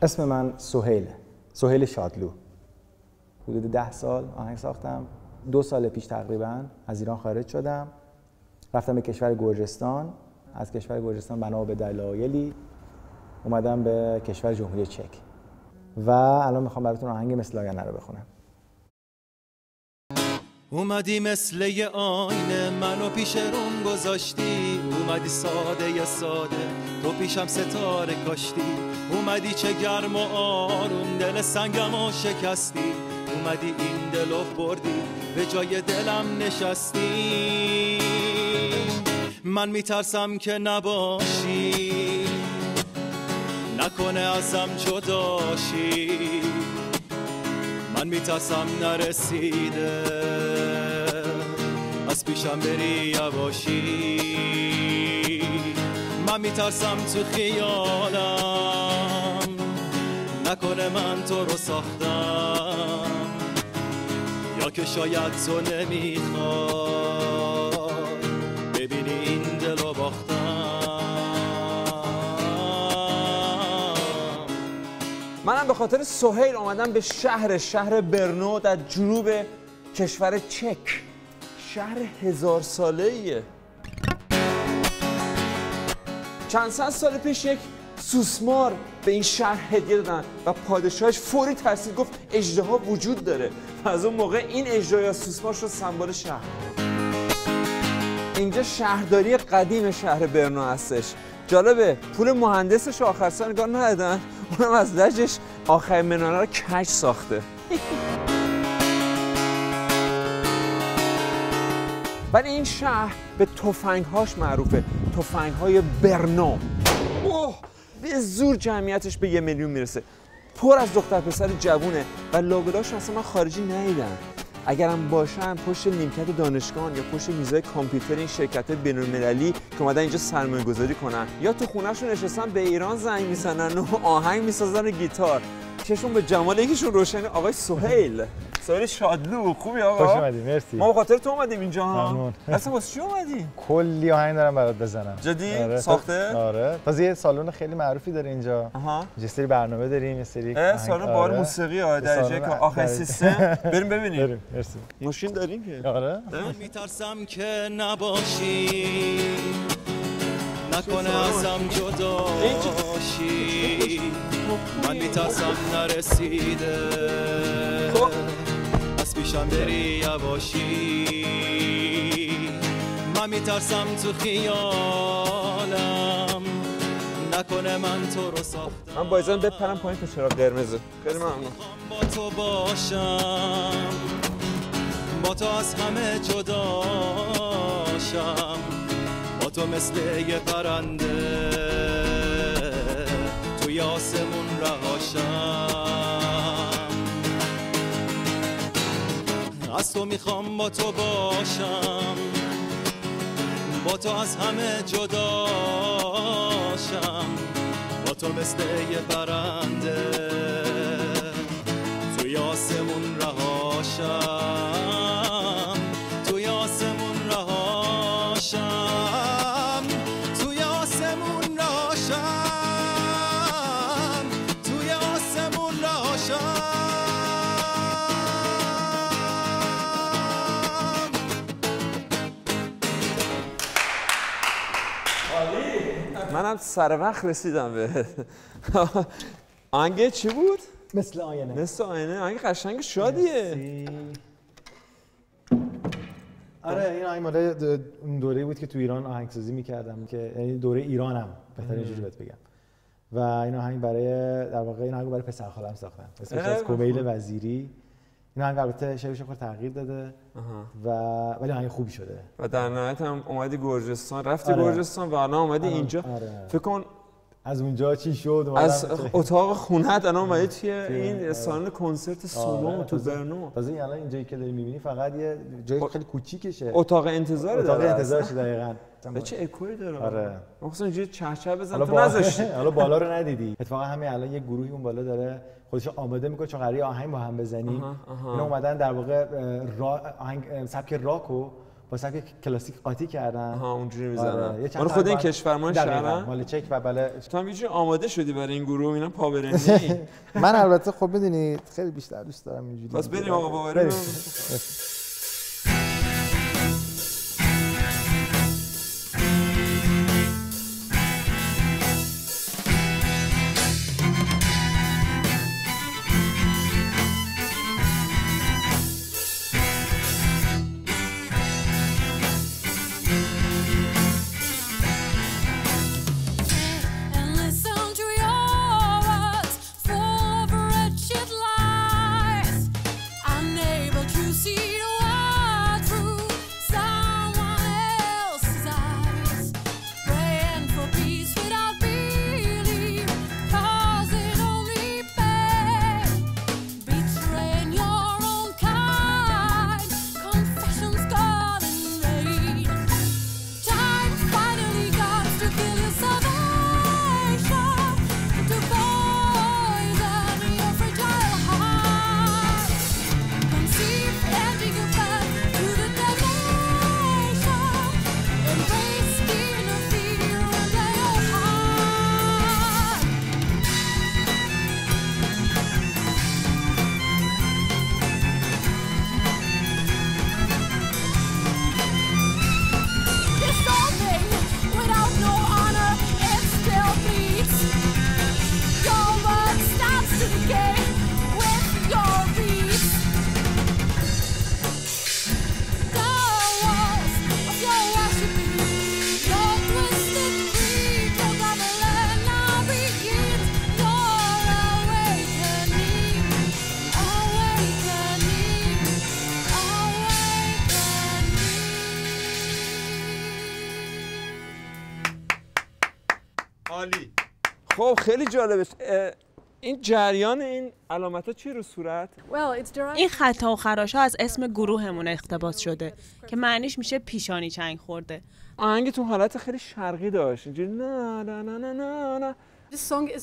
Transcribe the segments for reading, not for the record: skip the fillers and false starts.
اسم من سهیل شادلو. حدود 10 سال آهنگ ساختم. 2 سال پیش تقریبا از ایران خارج شدم. رفتم به کشور گرجستان. از کشور گرجستان بنا به دلایلی اومدم به کشور جمهوری چک. و الان میخوام براتون آهنگ مثل آینه رو بخونم. اومدی مثل یه آینه منو پیش روم گذاشتی، اومدی ساده یا ساده تو پیشم ستاره کاشتی، اومدی چه گرم و آروم دل سنگمو شکستی، اومدی این دلو بردی به جای دلم نشستی. من میترسم که نباشی، نکنه ازم جداشی، من میترسم نرسیده از پیشم بری یواشی، من میترسم تو خیالم نکنه من تو رو ساختم، یا که شاید تو نمیخوای ببینی این دل رو باختم. منم به خاطر سهیل اومدم به شهر برنو در جنوب کشور چک. شهر 1000 ساله‌ایه. چند سال پیش یک سوسمار به این شهر هدیه دادن و پادشاهش فوری ترسید، گفت اژدها وجود داره و از اون موقع این اژدها یا سوسمار شد سمبل شهر. اینجا شهرداری قدیم شهر برنو هستش. جالبه پول مهندسش آخر سال نگاه ندادن، اونم از لجش آخر مناره رو کج ساخته. ولی این شهر به تفنگ‌هاش معروفه، تفنگ‌های برنو. به زور جمعیتش به 1 میلیون میرسه. پر از دختر پسر جوونه و لابلاش اصلا من خارجی ندیدم. اگرم باشن پشت نیمکت دانشگاه یا پشت میزای کامپیوتر این شرکت بین‌المللی که اومدن اینجا سرمایه‌گذاری کنن، یا تو خونه‌شون نشستن به ایران زنگ میزنن و آهنگ میسازن و گیتار. چشون به جمال یکیشون روشنه. آقای سهیل شادلو، خوبی آقا؟ خوش اومدی. مرسی. ما به خاطر تو اومدیم اینجا. ممنون. اصلا واسه چی اومدی؟ کلی آهنگ دارم برات بزنم. جدی؟ آره. ساخته؟ آره. تازه یه سالن خیلی معروفی داره اینجا. یه سری برنامه داریم، یه سری سالن بار موسیقی درجه که آخر سیستم. بریم ببینیم. بریم. مرسی. ماشین داریم که؟ آره. من میترسم که نباشی، نکنه ازم جداشی، من میترسم نرسیده از پیشم بری یواشی، من میترسم تو خیالم نکنه من تو رو ساختم. من بایزن بپرم پایین تا چراغ قرمزه. خیلی ممنون. با تو باشم، با تو از همه جداشم، با تو مثل یه پرنده توی آسمون رهاشم، از تو میخوام با تو باشم، با تو از همه جداشم، با تو مثل یه پرنده توی آسمون رهاشم، توی آسمون رهاشم، توی آسمون رهاشم، توی آسمون رهاشم. منم سر وقت رسیدم به آهنگ. چی بود؟ مثل آینه. مثل آینه. آهنگ قشنگ شادیه. آره این آهنگ مال اون دوره‌ای بود که تو ایران آهنگسازی می‌کردم، که یعنی دوره ایرانم بهتره اینجوری بهت بگم. و این آهنگ برای در واقع این آهنگ برای پسر خالم ساختم. اسمش از کمیل وزیری. این آهنگ البته شبیهش خود تغییر داده و ولی آهنگ خوبی شده. و در نهایت هم اومدی گرجستان، رفتی گرجستان و الان اومدی اینجا. فکر کن از اونجا چی شد؟ از اتاق خونه‌ت الان اومدی توی این سالن کنسرت سولو تو برنو. تازه الان اینجایی که داری می‌بینی فقط یه جای خیلی کوچیکشه. اتاق انتظار داره. اتاق انتظارش دقیقاً. چه اکوی داره. آره. من خواستم اینجوری چهچه بزنم تو نذاشتی. حالا بالا رو ندیدی. اتفاقا همین الان یه گروهی اون بالا داره خودش آماده میکنه چون قراره آهنگ با هم بزنیم. اینا اومدن در واقع آهنگ سبک راکو با سبک کلاسیک قاطی کردن. ها اونجوری میزنن. آره. مال خود این کشور ما شهرن؟ مال چک و بله. تو هم یه جوری آماده شدی برای این گروه اینا پاورنی؟ من البته خب میدونی خیلی بیشتر دوست دارم اینجوری. بس بریم آقا باورم. عالی. خب خیلی جالبه. این جریان این علامت‌ها چی رو صورت؟ این خطا و خراش‌ها از اسم گروهمون اقتباس شده که معنیش میشه پیشانی چنگ خورده. آهنگتون حالت خیلی شرقی داشت. اینجوری نه نه نه نه نه نه.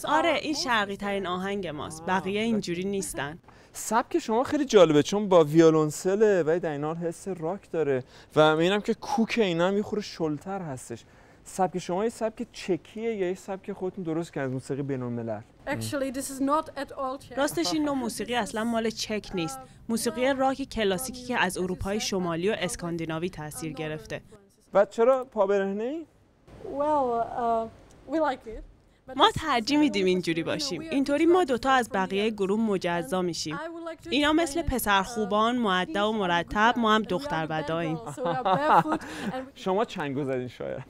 آره این شرقی ترین آهنگ ماست. بقیه اینجوری نیستن. سبک شما خیلی جالبه چون با ویولنسله ولی در این حال حس راک داره و میبینم که کوک اینا هم یه خورده شلتر هستش. سبک شما یه سبک چکیه یا یه سبک خودتون درست کردید موسیقی بین‌الملل؟ راستش این نوع موسیقی اصلا مال چک نیست. موسیقی راک کلاسیکی که از اروپای شمالی و اسکاندیناوی تاثیر گرفته. و چرا پا برهنه‌ای؟ ما ترجیح میدیم اینجوری باشیم. اینطوری ما دوتا از بقیه گروه مجزا میشیم. اینا مثل پسر خوبان، مؤدب و مرتب، ما هم دختر بداییم. شما چنگو زدین شاید.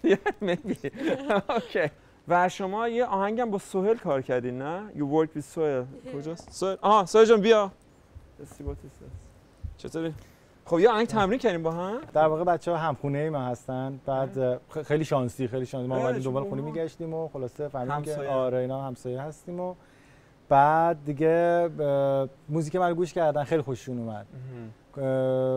اوکی. و شما یه آهنگم با سهیل کار کردین نه؟ You work with سهیل. کجاست؟ سهیل. سهیل جان بیا. چطوری؟ خب یه آهنگ تمرین کردیم با هم؟ در واقع بچه‌ها همخونه ما هستن. بعد خیلی شانسی ما اومدیم دنبال خونه میگشتیم و خلاصه فهمیدیم که آره اینا همسایه هستیم و بعد دیگه موزیک من رو گوش کردن خیلی خوششون اومد.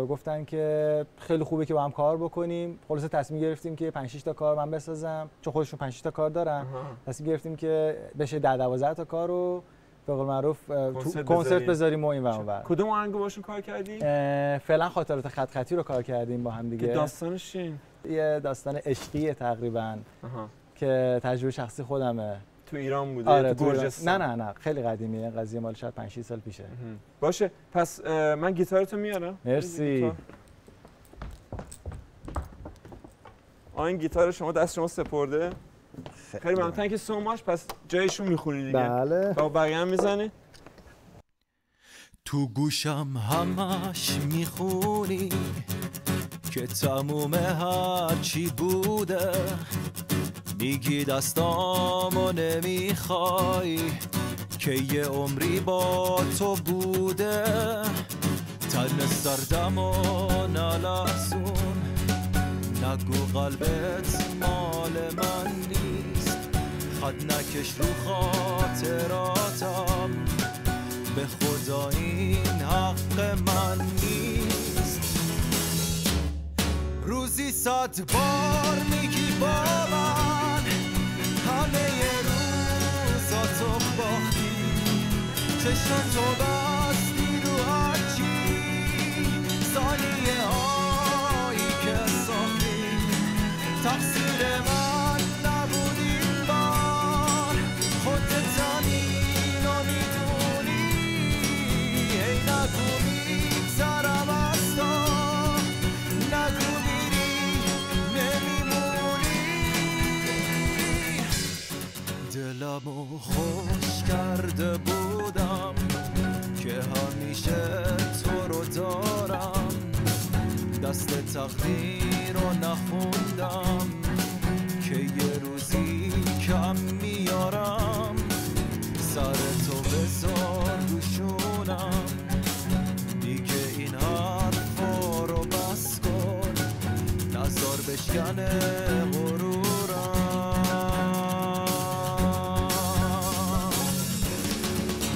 گفتن که خیلی خوبه که با هم کار بکنیم. خلاصه تصمیم گرفتیم که 5 6 تا کار من بسازم چون خودشون 5 6 تا کار دارن. تصمیم گرفتیم که بشه 10 12 تا کار رو به قول معروف کنسرت بذاریم و این و اونور. کدوم آهنگو باشون کار کردیم؟ فعلا خاطرات خط خطی رو کار کردیم با هم دیگه. داستانش چیه؟ یه داستان عشقیه تقریبا که تجربه شخصی خودمه. تو ایران بوده؟ آره تو گرجستان. نه خیلی قدیمیه قضیه، مال شاید 5 6 سال پیشه. باشه پس من گیتارتو میارم. مرسی. این گیتار شما دست شما سپرده. خیلی ممنون. Thank you so much. پس جایشون میخونی دیگه. بله. با بقیه هم میزنی؟ تو گوشم همش میخونی که تموم هر چی بوده، میگی دستامو نمیخوای که یه عمری با تو بوده، تن سردم و نلسون، نگو قلبت مال من نیست، خط نکش رو خاطراتم، به خدا این حق من نیست. روزی 100 بار میگی با من همه روزاتو باختی، چشمتو بستی رو هرچی، ثانیه هایی که فصل تقدیر رو نخوندم که یه روزی کم میارم سر تو بذار روشونم دیگه این حرفا رو بس کن نذار بشکنه غرورم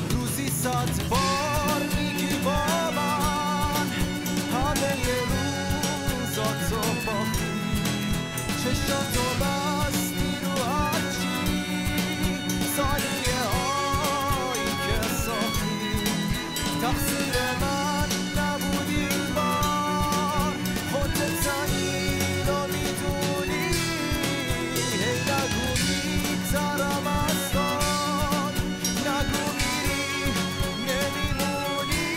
روزی 100 بار میگی با من همه روزاتو باختی چشاتو بستی رو هرچی ثانیه هایی که ساختی تقصیر من نبود این بار خودت زنی رو میدونی هی نگو میترم از کار نگو میری نمیمونی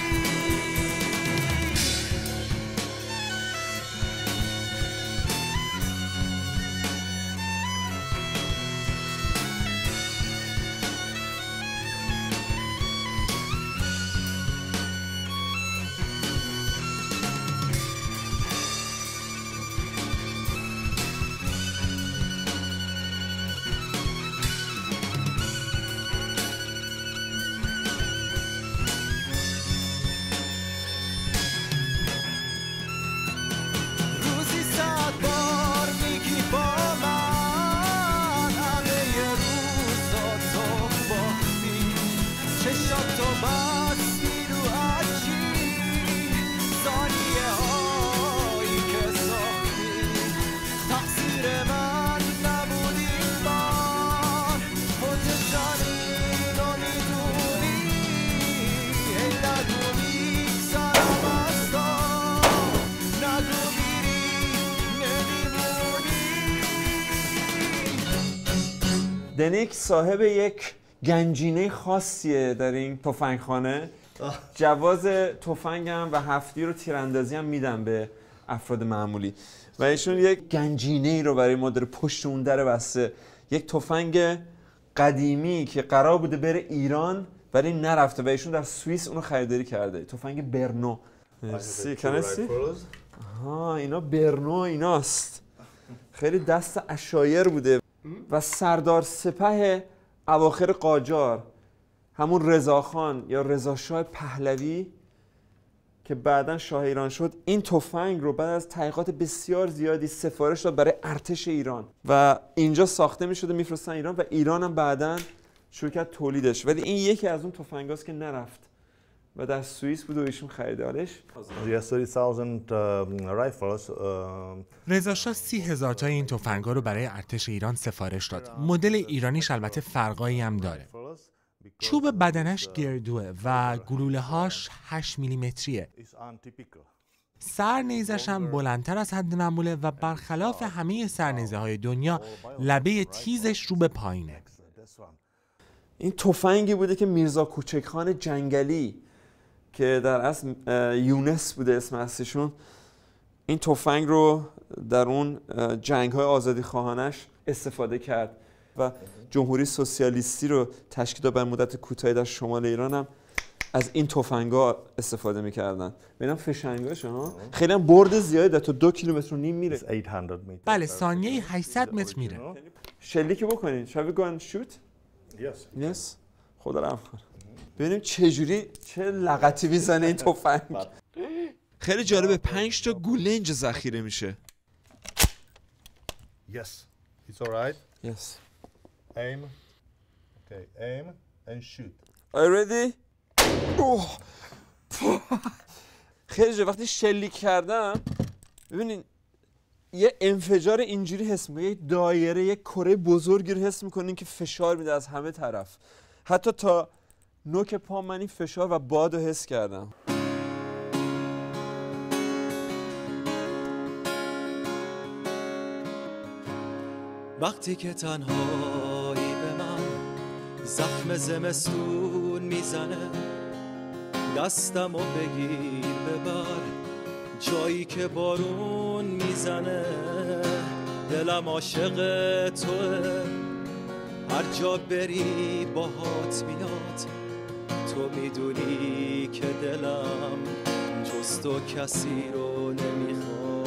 روزی 100 بار میگی با من همه روزاتو باختی چشاتو بستی رو هرچی ثانیه هایی که ساختی تقصیر من نبود این بار خودت زنی رو میدونی هی نگو میگذرم از کار نگو دنیک صاحب یک گنجینه خاصیه در این تفنگخانه. جواز تفنگم و هفتی رو تیراندازی هم میدم به افراد معمولی و ایشون یک گنجینه ای رو برای ما داره پشت اون در بسته. یک تفنگ قدیمی که قرار بوده بره ایران ولی نرفته و ایشون در سوئیس اونو خریداری کرده. تفنگ برنو. کنستی؟ ها اینا برنو ایناست. خیلی دست عشایر بوده و سردار سپه اواخر قاجار همون رضاخان یا رضاشاه پهلوی که بعداً شاه ایران شد این تفنگ رو بعد از تحقیقات بسیار زیادی سفارش داد برای ارتش ایران و اینجا ساخته می شده میفرستن ایران و ایران هم بعداً شروع کرد تولیدش ولی این یکی از اون تفنگاست که نرفت و در سوئیس بود و ایشون خریدارش. رضا شاه 30,000 تا این تفنگ‌ها رو برای ارتش ایران سفارش داد. مدل ایرانیش البته فرقایی هم داره. چوب بدنش گردوه و گلوله‌هاش 8 میلیمتریه. سرنیزش هم بلندتر از حد معموله و برخلاف همه سرنیزه‌های دنیا لبه تیزش رو به پایینه. این تفنگی بوده که میرزا کوچکخان جنگلی که در اصل یونس بوده اسم اصلیشون این تفنگ رو در اون جنگ‌های آزادی خواهانش استفاده کرد و جمهوری سوسیالیستی رو تشکیل داد به مدت کوتاهی در شمال ایران هم از این تفنگ‌ها استفاده می‌کردن. ببینم فشنگاش ها خیلی هم برد زیادی داره تا 2 کیلومتر و نیم میره. بله ثانیه 800 متر میره. شلیک بکنین. Shall we go and shoot? Yes. خدا رحم کنه. ببینیم چجوری چه لغتی میزنه این تفنگ. خیلی جالبه 5 تا گوله اینجا ذخیره میشه. Yes. It's all right. Yes. Aim. Okay, aim and shoot. Are you ready? خیلی جالب وقتی شلیک کردم ببینین یه انفجار اینجوری حس میکنه، یه دایره، یه کره بزرگی رو حس میکنین که فشار میده از همه طرف. حتی تا نوک پا من این فشار و باد رو حس کردم. وقتی که تنهایی به من زخم زمستون میزنه دستمو بگیر ببر جایی که بارون میزنه دلم عاشق توه هر جا بری باهات میاد تو میدونی که دلم جز تو کسی رو نمیخواد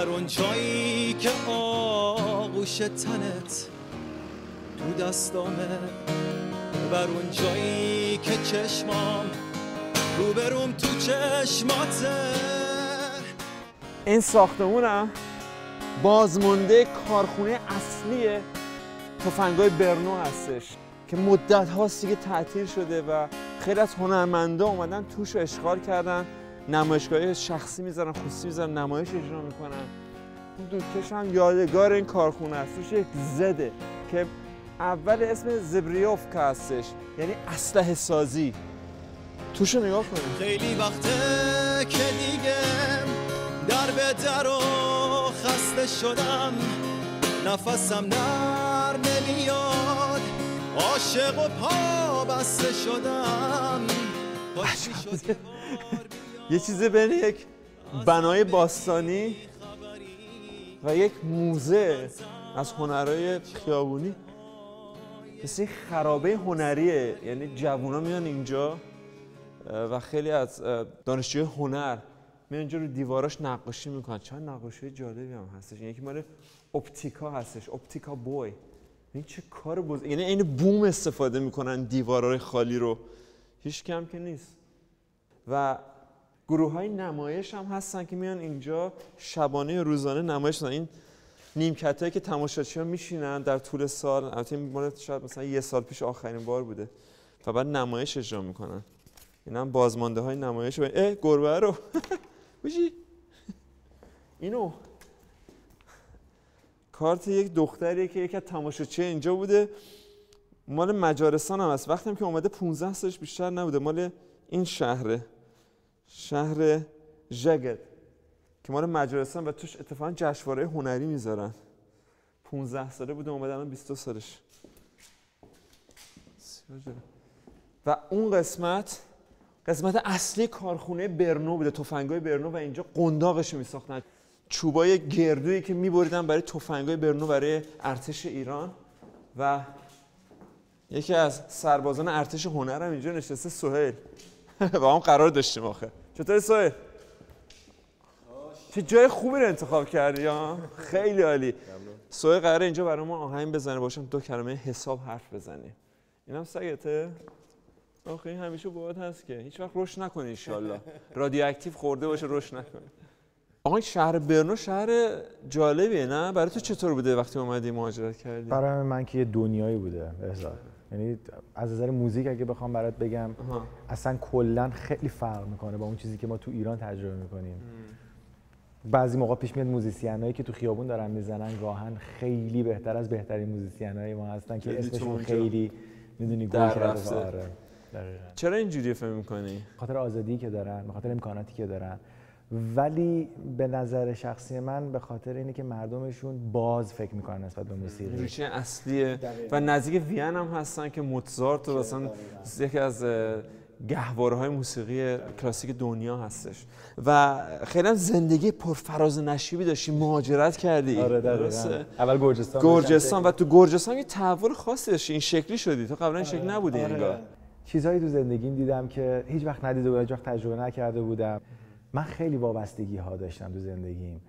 ببر اون جایی که آغوش تنت تو دستامه، ببر اون جایی که چشمام روبروم تو چشماته. این ساختمونم بازمونده کارخونه اصلی تفنگای برنو هستش که مدت هاست دیگه تعطیل شده و خیلی از هنرمندا اومدن توش رو اشغال کردن، نمایشگاهی شخصی میذارن، خصوصی میذارن، نمایش اجرا میکنن. این دودکش هم یادگار این کارخونه است. توش یک زده که اول اسم زبریوفکا هستش، یعنی اسلحه سازی. توش رو نگاه کنید. خیلی وقته که دیگه در به در و خسته شدم، نفسم نر نمیاد، عاشق و پا بسته شدم. یه چیزی بین یک بنای باستانی و یک موزه از هنرهای خیابونی، مثل خرابه هنریه. یعنی جوونا میان اینجا و خیلی از دانشجوی هنر میان اینجا رو دیواراش نقاشی میکنن. چند نقاشی جالبی هم هستش. یکی مال اپتیکا هستش، اپتیکا بوی. این چه کار بزرگ، یعنی این بوم استفاده میکنن دیوارهای خالی رو، هیچ کم که نیست. و گروه های نمایش هم هستن که میان اینجا شبانه روزانه نمایش میکنن. این نیمکت هایی که تماشاچی ها میشینن در طول سال، البته این مال شاید مثلا یه سال پیش آخرین بار بوده و بعد نمایش اجرا میکنن. این هم بازمانده های نمایش. گربه رو بوشی اینو کارت یک دختریه که یکی از تماشاچی اینجا بوده، مال مجارستان هم هست. وقتی هم که اومده 15 سالش بیشتر نبوده، مال این شهر ژگد که مال مجارستان و توش اتفاقا جشنواره هنری میذارن. 15 ساله بوده اومده، الان 22 سالش. و اون قسمت اصلی کارخونه برنو بوده، تفنگای برنو، و اینجا قنداقش میساختن. چوبای گردویی که میبریدن برای تفنگای برنو برای ارتش ایران. و یکی از سربازان ارتش هنر هم اینجا نشسته، سهیل. با هم قرار داشتیم آخه. چطوری سهیل؟ چه جای خوبی رو انتخاب کردی ها؟ خیلی عالی. سهیل قراره اینجا برای ما آهنگ بزنه، باشم 2 کلمه حساب حرف بزنیم. اینم سگته؟ آخه این همیشه باهات هست که هیچ وقت رشد نکنه ان شاءالله. رادیواکتیو خورده باشه رشد نکنه. آقا شهر برنو شهر جالبیه نه؟ برای تو چطور بوده وقتی اومدی مهاجرت کردی؟ برای من که یه دنیایی بوده بهزاد. یعنی از نظر موزیک اگه بخوام برات بگم اصلا کلا خیلی فرق میکنه با اون چیزی که ما تو ایران تجربه میکنیم. بعضی موقع پیش میاد موزیسینایی که تو خیابون دارن میزنن گاهن خیلی بهتر از بهترین موزیسینای ما هستن که اسمشون خیلی میدونی گل کرده. آره چرا اینجوری فهم میکنی؟ به خاطر آزادی که دارن، به خاطر امکاناتی که دارن، ولی به نظر شخصی من به خاطر اینه که مردمشون باز فکر میکنن نسبت به موسیقی. ریشه اصلیه و نزدیک وین هم هستن که موزارت و مثلا یکی از گهواره‌های موسیقی کلاسیک دنیا هستش و خیلی هم زندگی پرفراز و نشیبی داشتی، مهاجرت کردی. آره دقیقاً. اول گرجستان و تو گرجستان یه تحول خاصی داشتی، این شکلی شدی. تو قبلا این شکل نبودی انگار. چیزایی تو زندگیم دیدم که هیچ وقت ندیده بودم، هیچ وقت تجربه نکرده بودم. من خیلی وابستگی ها داشتم تو زندگیم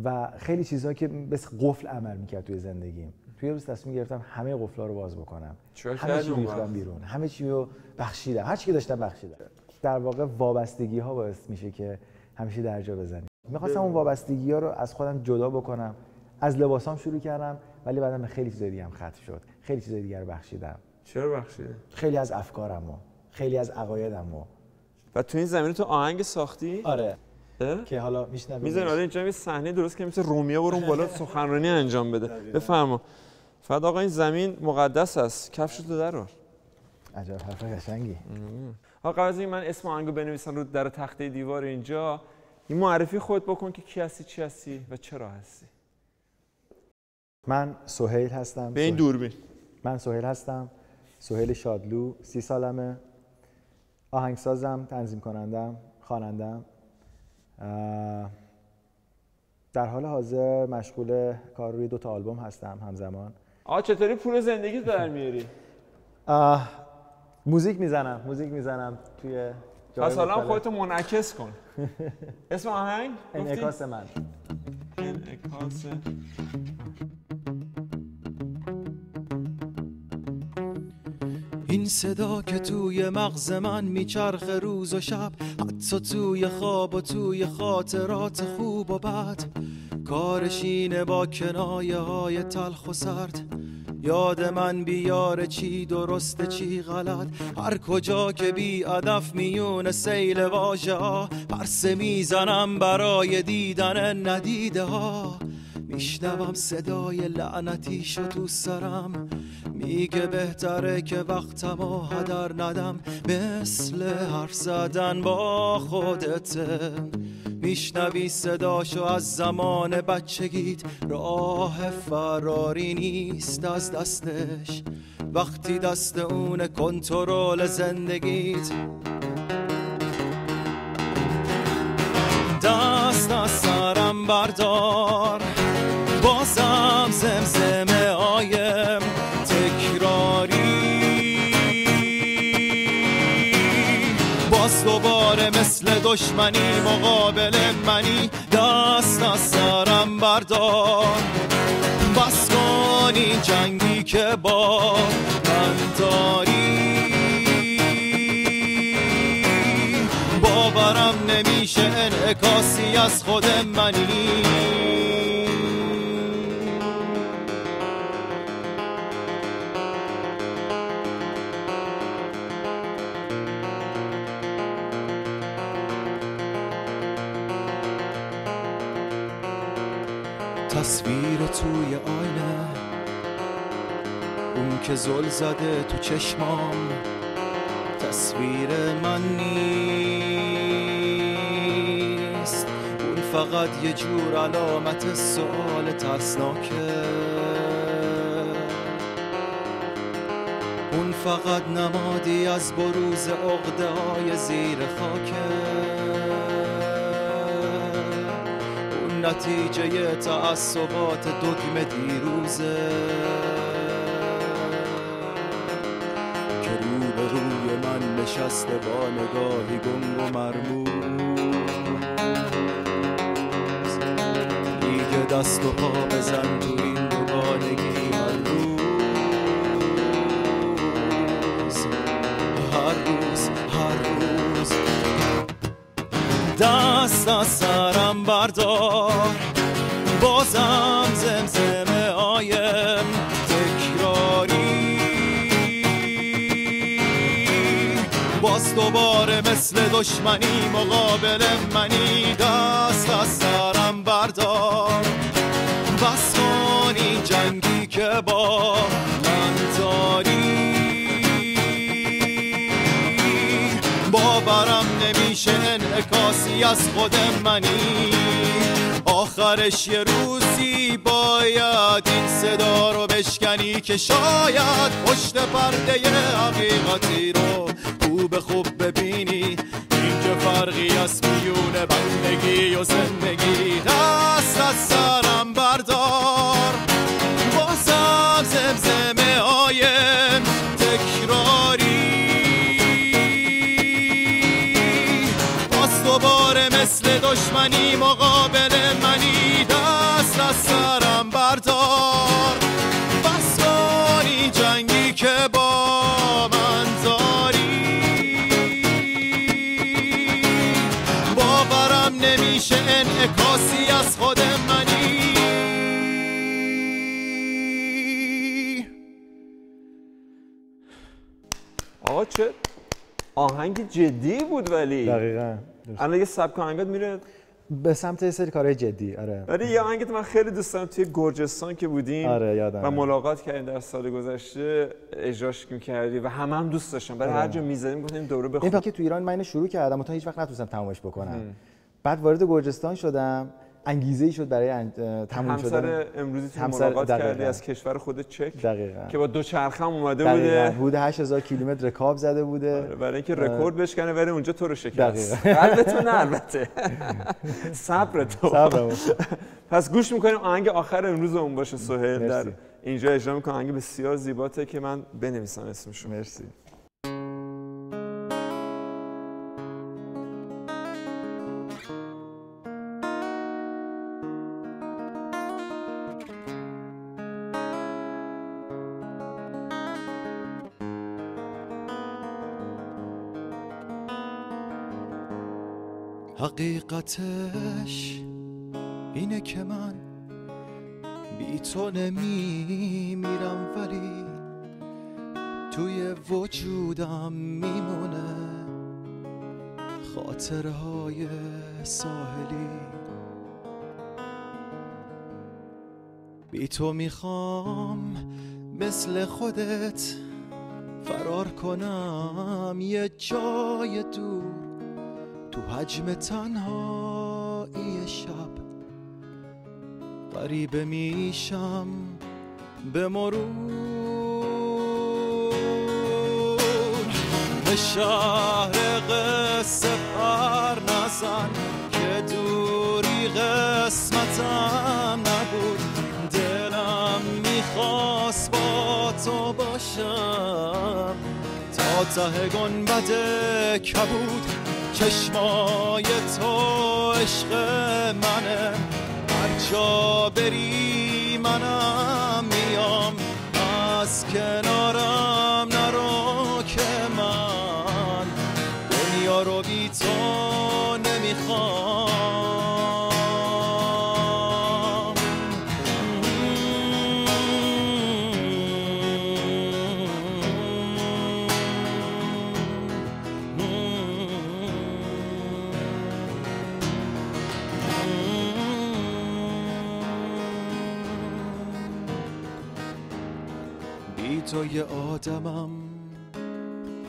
و خیلی چیزها که مثل قفل عمل میکرد توی زندگیم. توی روز تصمیم گرفتم همه قفل‌ها رو باز بکنم. همه چی ریختم بیرون، همه چی رو بخشیدم، هر چی که داشتم بخشیدم. در واقع وابستگی ها باعث میشه که همیشه درجا بزنی. می‌خواستم اون وابستگی ها رو از خودم جدا بکنم. از لباسام شروع کردم ولی بعدم خیلی چیزای دیگه هم ختم شد. خیلی چیزای دیگه رو بخشیدم. چرا بخشیدی؟ خیلی از افکارمو، خیلی از عقایدمو. و تو این زمینه تو آهنگ ساختی؟ آره. که حالا میشنویم. میذاریم آره اینجا یه صحنه درست که مثل رومیو برون بالا سخنرانی انجام بده. بفرما. فقط آقا این زمین مقدس است. کفشتو در رو. عجب حرف قشنگی. آقا قبل از این من اسم آهنگو بنویسم رو در تخته دیوار اینجا، این معرفی خودت بکن که کی هستی، چی هستی و چرا هستی. من سهیل هستم. به این دوربین. من سهیل هستم. سهیل شادلو، 30 سالمه. آهنگسازم، تنظیم کنندم، خوانندم. در حال حاضر مشغول کار روی 2 تا آلبوم هستم همزمان. چطوری پول زندگی در میاری؟ موزیک میزنم توی جای پس حالا خودتو منعکس کن. اسم آهنگ؟ انعکاس من. این صدا که توی مغز من میچرخه روز و شب، حتی توی خواب و توی خاطرات خوب و بد، کارش اینه با کنایه های تلخ و سرد یاد من بیاره چی درسته چی غلط. هر کجا که بی هدف میونه سیل واژه ها، پرسه میزنم برای دیدن ندیده ها. میشنوم صدای لعنتیشو تو سرم، میگه بهتره که وقتمو هدر ندم، مثل حرف زدن با خودته. میشنوی صداشو از زمان بچگیت، راه فراری نیست از دستش وقتی دست اون کنترل زندگیت. دست از سرم بردار، بازم زمزمه آیم تکراری، باز دوباره مثل دشمنی مقابل منی. دست از سرم بردار، بس کن این جنگی که با من داری. باورم نمیشه انعکاسی از خود منی. تصویر توی آینه، اون که زل زده تو چشمام، تصویر من نیست. اون فقط یه جور علامت سؤال ترسناکه، اون فقط نمادی از بروز عقده های زیر خاکه، نتیجه تعصبات دگم دیروزه که روبروی من نشسته با نگاهی گنگ و مرموز. دیگه دست و پا بزن تو این دوگانگی هر روز. دست از سرم بردار، بازم زمزمه آیم تکراری، باز دوباره مثل دشمنی مقابل منی. دست از سرم بردار، بس کن این جنگی که با من داری. باورم نمیشه انعکاسی از خود منی. آخرش یه روزی باید این صدا رو بشکنی که شاید پشت پرده حقیقتی رو خوب ببینی. این که فرقی از میون بندگی و زندگی. دست از سرم بردار، بازم زمزمه آیم تکراری، دوباره مثل دشمنی مقابل منی. دست از سرم بردار، بس کن این جنگی که با من داری. باورم نمیشه انعکاسی از خود منی. آقا چه آهنگ جدی بود. ولی دقیقاً الان یه سبک آهنگات میره به سمت یه سری کارهای جدی. آره ولی یه آهنگت من خیلی دوست دارم، توی گرجستان که بودیم آره یادم و ملاقات کردیم در سال گذشته، اجراش کردی و هم دوست داشتم. برای هر جا می‌زدیم گفتیم دوره بخونیم. این که تو ایران من اینو شروع کردم تا هیچ وقت نتونستم تمومش بکنم. بعد وارد گرجستان شدم، انگیزه‌ای شد برای تموم شدن. همسر امروزی تو ملاقات کردی از کشور خود چک دقیقاً که با دوچرخه هم اومده بوده. حدود 8000 کیلومتر رکاب زده بوده برای اینکه رکورد بشکنه ولی اونجا تو رو شکست. البته صبر تو. پس گوش میکنیم آهنگ آخر امروز اون باشه. سهیل در اینجا اجرا میکنه آهنگ بسیار زیباته که من بنویسم اسمشو. مرسی. حقیقتش اینه که من بی تو نمیمیرم، ولی توی وجودم میمونه خاطرهای ساحلی. بی تو میخوام مثل خودت فرار کنم یه جای دور، تو حجم تنهایی شب غریبه میشم به مرور. به شهر قصه پر نزن که دوری قسمتم نبود، دلم میخواست با تو باشم تا ته گنبد کبود. چشمای تو عشق منه، هر جا بری منم میام، از کنارم نرو که من دنیا رو بی تو نمیخوام. بی تو یه آدمم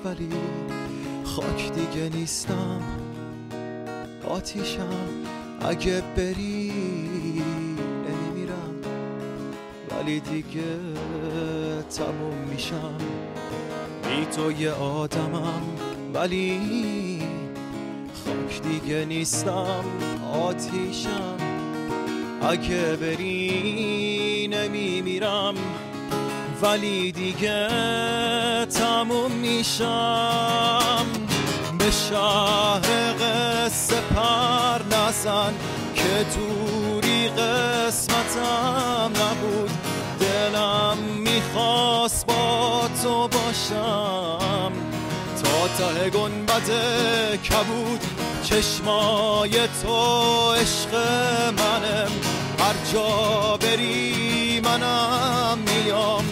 ولی خاک دیگه نیستم، آتیشم اگه بری نمیمیرم، ولی دیگه تموم میشم. بی تو یه آدمم ولی خاک دیگه نیستم، آتیشم اگه بری نمیمیرم، ولی دیگه تموم میشم. به شهر قصه پر نزن که دوری قسمتم نبود، دلم میخواست با تو باشم تا ته گنبد کبود. چشمای تو عشق منم، هر جا بری منم میام،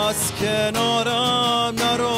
از کنارم نرو